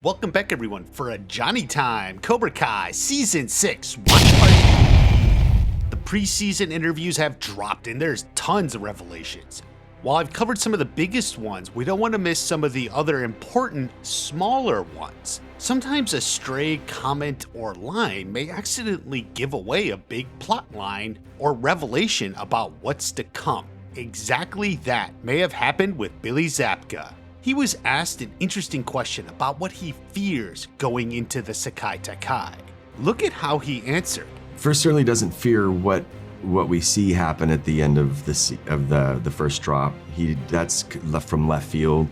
Welcome back everyone for a Johnny Time Cobra Kai Season 6 WatchParty. The preseason interviews have dropped and there's tons of revelations. While I've covered some of the biggest ones, we don't want to miss some of the other important, smaller ones. Sometimes a stray comment or line may accidentally give away a big plot line or revelation about what's to come. Exactly that may have happened with Billy Zabka. He was asked an interesting question about what he fears going into the Sekai Taikai. Look at how he answered. First, certainly doesn't fear what we see happen at the end of the first drop. That's left from left field.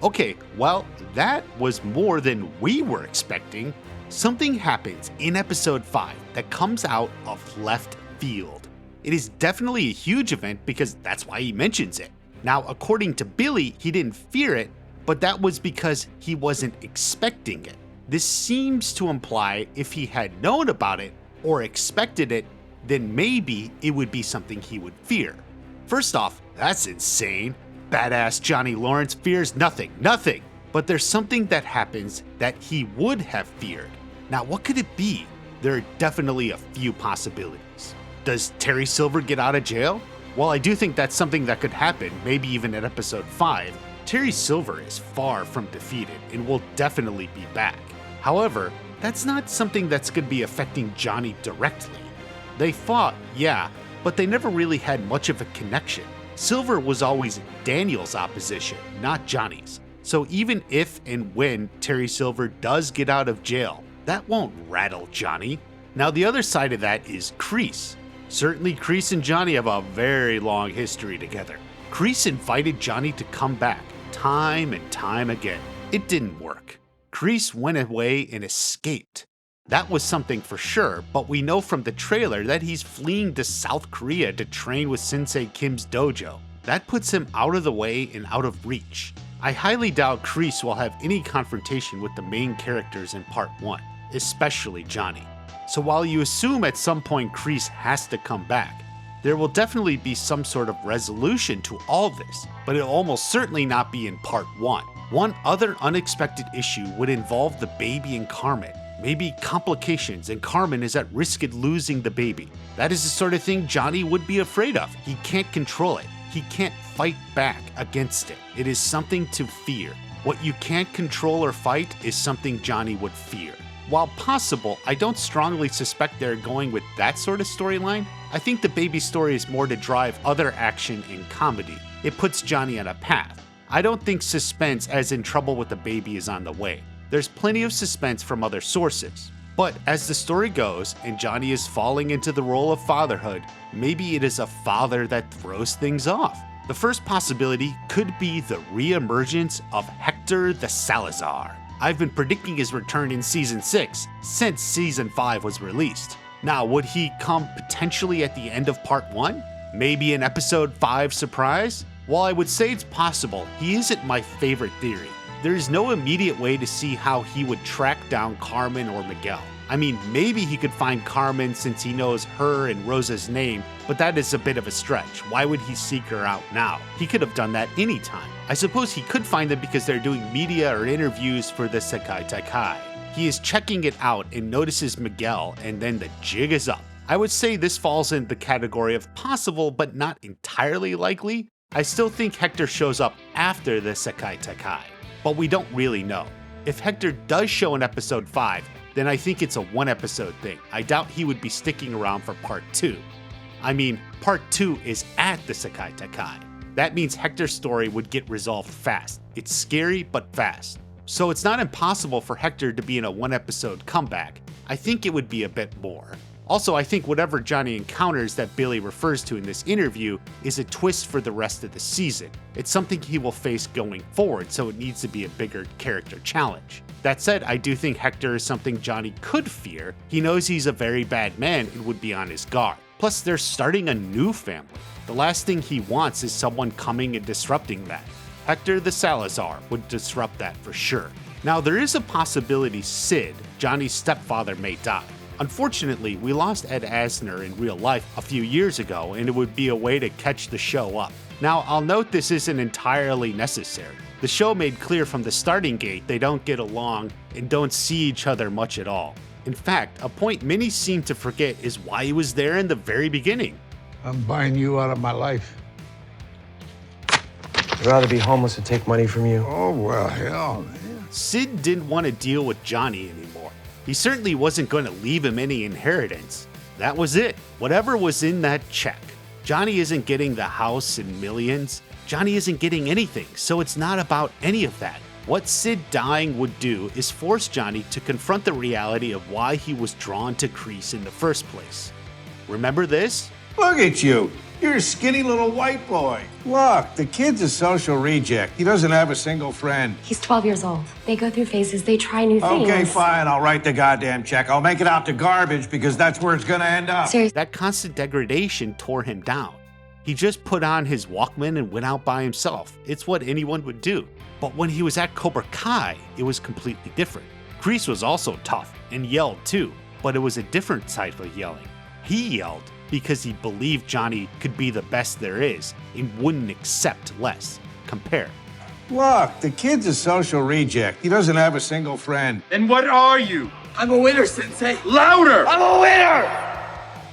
Okay, well, that was more than we were expecting. Something happens in episode 5 that comes out of left field. It is definitely a huge event because that's why he mentions it. Now, according to Billy, he didn't fear it, but that was because he wasn't expecting it. This seems to imply if he had known about it or expected it, then maybe it would be something he would fear. First off, that's insane. Badass Johnny Lawrence fears nothing. But there's something that happens that he would have feared. Now, what could it be? There are definitely a few possibilities. Does Terry Silver get out of jail? While I do think that's something that could happen, maybe even at episode 5, Terry Silver is far from defeated and will definitely be back. However, that's not something that's going to be affecting Johnny directly. They fought, yeah, but they never really had much of a connection. Silver was always Daniel's opposition, not Johnny's. So even if and when Terry Silver does get out of jail, that won't rattle Johnny. Now the other side of that is Kreese. Certainly, Kreese and Johnny have a very long history together. Kreese invited Johnny to come back time and time again. It didn't work. Kreese went away and escaped. That was something for sure, but we know from the trailer that he's fleeing to South Korea to train with Sensei Kim's dojo. That puts him out of the way and out of reach. I highly doubt Kreese will have any confrontation with the main characters in Part 1, especially Johnny. So while you assume at some point Kreese has to come back, there will definitely be some sort of resolution to all this, but it'll almost certainly not be in Part 1. One other unexpected issue would involve the baby and Carmen. Maybe complications and Carmen is at risk of losing the baby. That is the sort of thing Johnny would be afraid of. He can't control it. He can't fight back against it. It is something to fear. What you can't control or fight is something Johnny would fear. While possible, I don't strongly suspect they're going with that sort of storyline. I think the baby story is more to drive other action and comedy. It puts Johnny on a path. I don't think suspense as in trouble with the baby is on the way. There's plenty of suspense from other sources. But as the story goes and Johnny is falling into the role of fatherhood, maybe it is a father that throws things off. The first possibility could be the re-emergence of Hector the Salazar. I've been predicting his return in Season 6 since Season 5 was released. Now, would he come potentially at the end of Part 1? Maybe an Episode 5 surprise? While I would say it's possible, he isn't my favorite theory. There is no immediate way to see how he would track down Carmen or Miguel. I mean, maybe he could find Carmen since he knows her and Rosa's name, but that is a bit of a stretch. Why would he seek her out now? He could have done that anytime. I suppose he could find them because they're doing media or interviews for the Sekai Taikai. He is checking it out and notices Miguel, and then the jig is up. I would say this falls in the category of possible but not entirely likely. I still think Hector shows up after the Sekai Taikai, but we don't really know. If Hector does show in Episode 5, then I think it's a one-episode thing. I doubt he would be sticking around for Part 2. I mean, Part 2 is at the Sekai Taikai. That means Hector's story would get resolved fast. It's scary, but fast. So it's not impossible for Hector to be in a one-episode comeback. I think it would be a bit more. Also, I think whatever Johnny encounters that Billy refers to in this interview is a twist for the rest of the season. It's something he will face going forward, so it needs to be a bigger character challenge. That said, I do think Hector is something Johnny could fear. He knows he's a very bad man and would be on his guard. Plus, they're starting a new family. The last thing he wants is someone coming and disrupting that. Hector the Salazar would disrupt that for sure. Now, there is a possibility Sid, Johnny's stepfather, may die. Unfortunately, we lost Ed Asner in real life a few years ago, and it would be a way to catch the show up. Now, I'll note this isn't entirely necessary. The show made clear from the starting gate they don't get along and don't see each other much at all. In fact, a point many seem to forget is why he was there in the very beginning. I'm buying you out of my life. I'd rather be homeless than take money from you. Oh, well, hell, man. Sid didn't want to deal with Johnny anymore. He certainly wasn't going to leave him any inheritance. That was it. Whatever was in that check. Johnny isn't getting the house and millions. Johnny isn't getting anything, so it's not about any of that. What Sid dying would do is force Johnny to confront the reality of why he was drawn to Kreese in the first place. Remember this? Look at you. You're a skinny little white boy. Look, the kid's a social reject. He doesn't have a single friend. He's 12 years old. They go through phases. They try new things. Okay, fine. I'll write the goddamn check. I'll make it out to garbage because that's where it's gonna end up. Seriously. That constant degradation tore him down. He just put on his Walkman and went out by himself. It's what anyone would do. But when he was at Cobra Kai, it was completely different. Kreese was also tough and yelled too, but it was a different type of yelling. He yelled because he believed Johnny could be the best there is and wouldn't accept less. Compare. Look, the kid's a social reject. He doesn't have a single friend. Then what are you? I'm a winner, Sensei. Louder! I'm a winner!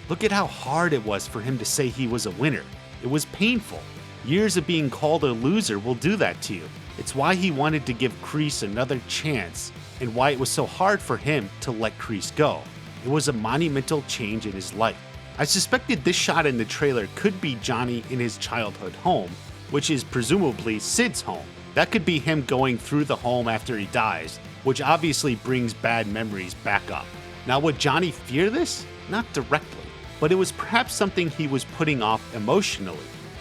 Look at how hard it was for him to say he was a winner. It was painful. Years of being called a loser will do that to you. It's why he wanted to give Kreese another chance and why it was so hard for him to let Kreese go. It was a monumental change in his life. I suspected this shot in the trailer could be Johnny in his childhood home, which is presumably Sid's home. That could be him going through the home after he dies, which obviously brings bad memories back up. Now, would Johnny fear this? Not directly, but it was perhaps something he was putting off emotionally.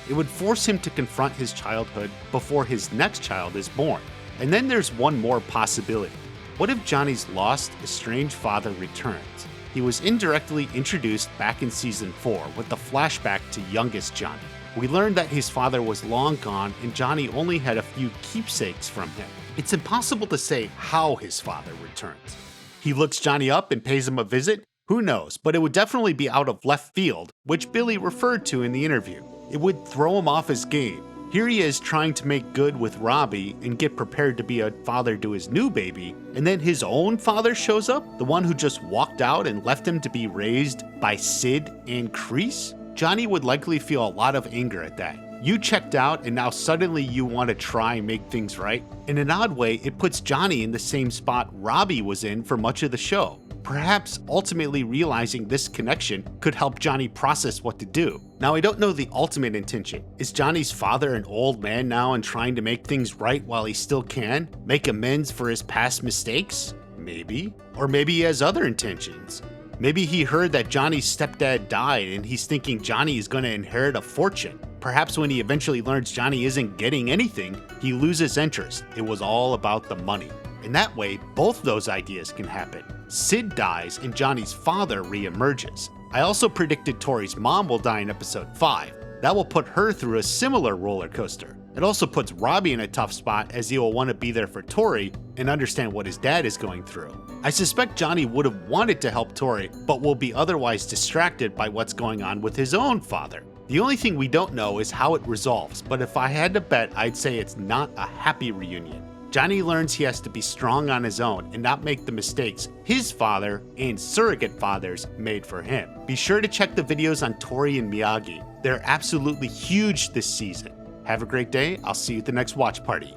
It would force him to confront his childhood before his next child is born. And then there's one more possibility. What if Johnny's lost, estranged father returns? He was indirectly introduced back in season 4 with the flashback to youngest Johnny. We learned that his father was long gone and Johnny only had a few keepsakes from him. It's impossible to say how his father returns. He looks Johnny up and pays him a visit? Who knows, but it would definitely be out of left field, which Billy referred to in the interview. It would throw him off his game. Here he is trying to make good with Robbie and get prepared to be a father to his new baby, and then his own father shows up, the one who just walked out and left him to be raised by Sid and Kreese? Johnny would likely feel a lot of anger at that. You checked out and now suddenly you want to try and make things right? In an odd way, it puts Johnny in the same spot Robbie was in for much of the show. Perhaps ultimately realizing this connection could help Johnny process what to do. Now, I don't know the ultimate intention. Is Johnny's father an old man now and trying to make things right while he still can? Make amends for his past mistakes? Maybe. Or maybe he has other intentions. Maybe he heard that Johnny's stepdad died and he's thinking Johnny is going to inherit a fortune. Perhaps when he eventually learns Johnny isn't getting anything, he loses interest. It was all about the money. In that way, both those ideas can happen. Sid dies and Johnny's father re-emerges. I also predicted Tori's mom will die in episode 5. That will put her through a similar roller coaster. It also puts Robbie in a tough spot as he will want to be there for Tori and understand what his dad is going through. I suspect Johnny would have wanted to help Tori, but will be otherwise distracted by what's going on with his own father. The only thing we don't know is how it resolves, but if I had to bet, I'd say it's not a happy reunion. Johnny learns he has to be strong on his own and not make the mistakes his father and surrogate fathers made for him. Be sure to check the videos on Tori and Miyagi. They're absolutely huge this season. Have a great day. I'll see you at the next watch party.